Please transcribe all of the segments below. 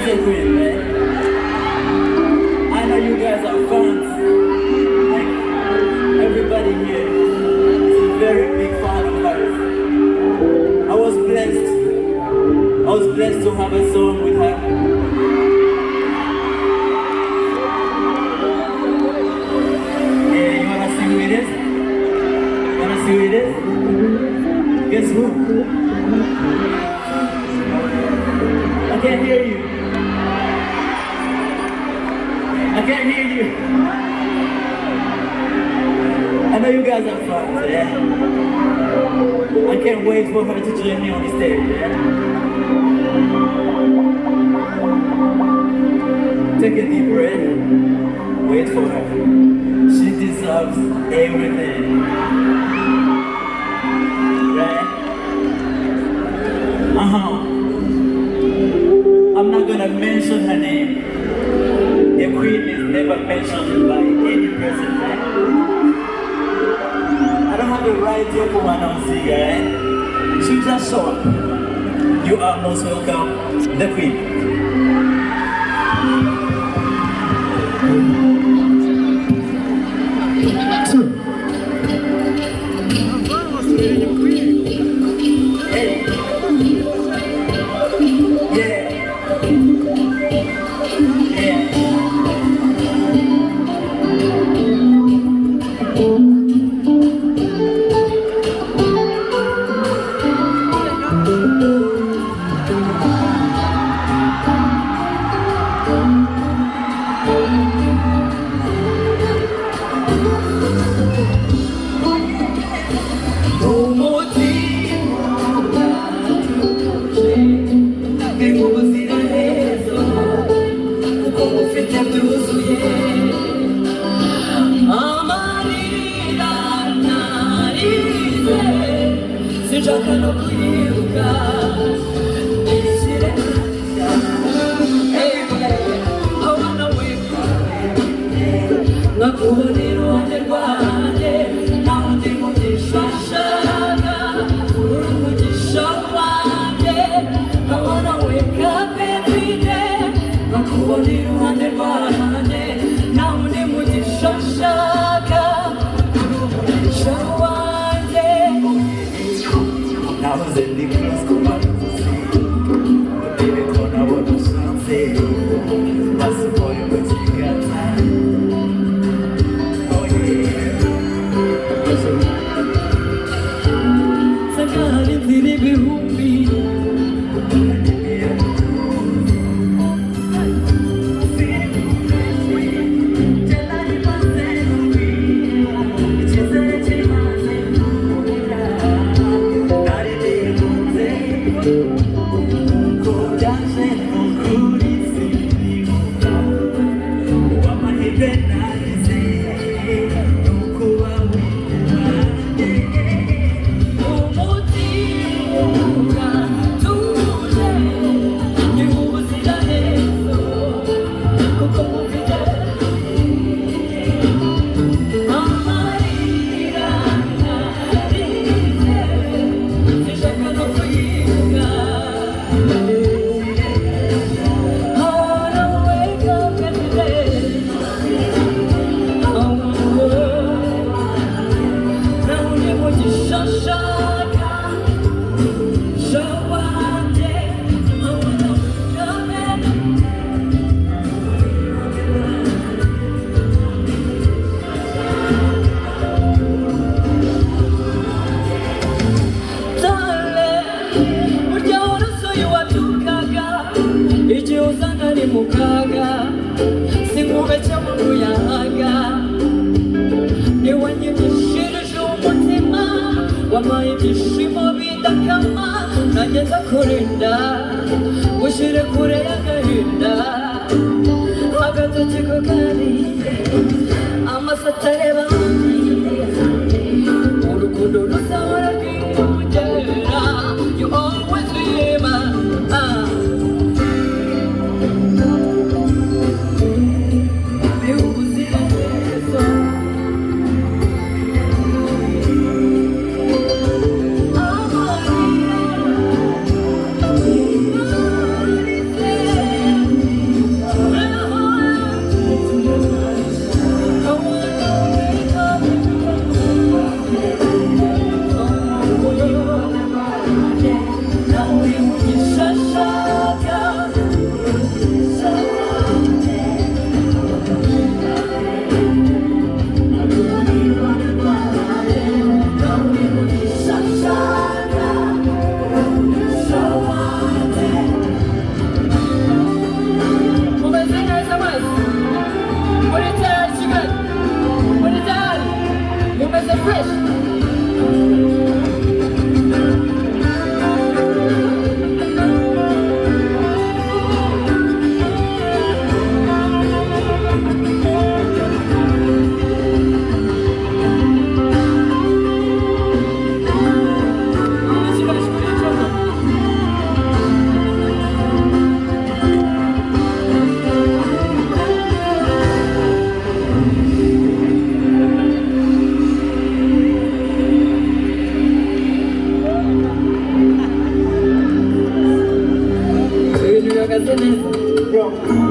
Queen, man. I know you guys are fans. Like, everybody here is a very big fan of hers. I was blessed to have a song with her. Yeah, you wanna see who it is? Wanna see who it is? Guess who? I can't hear you. I can't hear you. I know you guys are fun, yeah? I can't wait for her to join me on the stage, yeah? Take a deep breath. Wait for her. She deserves everything. Right? I'm not gonna mention her name. The queen is never mentioned by any person, right? I don't have the right to announce it, right? She just show up. You are most welcome, the queen. Hey. Yeah.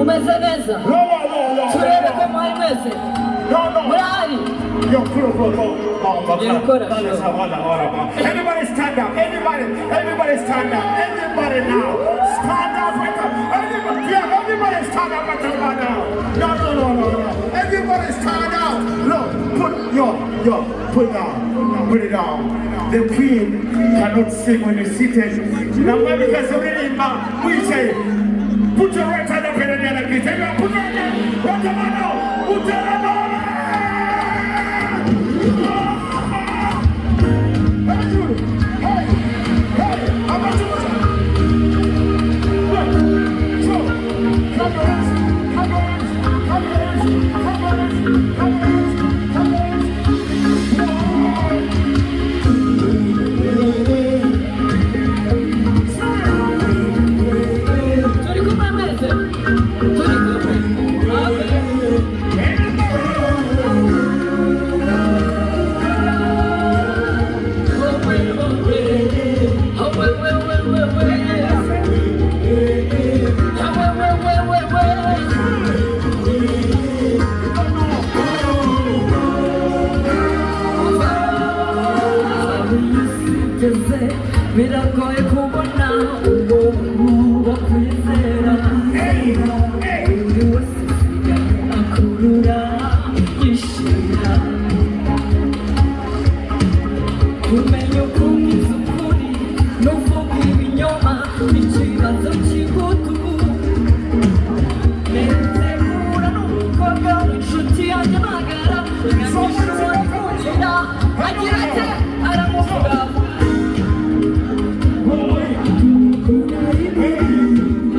umeze neza turebe ko mwari mwese murahari Everybody stand up, everybody stand up, everybody now. Stand up, everybody stand up now. No. Everybody stand up. Look, put it down. The queen cannot sing when you're seated. Now when we get somebody we say, put your right hand up in the other piece. Everyone put your right hand. Butera, Butera. Biragoye kubona umuntu wakwizera buri wese asigaye akurura yishimira kumenya ukubwiza ukuri n'uvuga ibinyoma ikibazo cy'ingutu nezegura n'umukobwa w'inshuti yanjye magara yanyishura kugira agira ate aramuvuga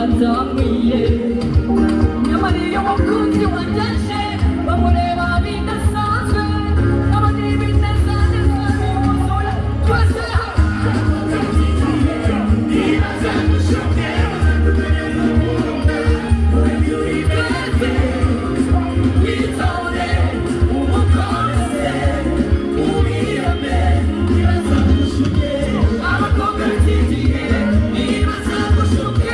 Adamwiye nyamara iyo umukunzi wanjye bamureba bidasanzwe abandi binezaneza bimuzura twese witore umukunzi umwirame ntibazagushuke abakobwa b'iki ntibazagushuke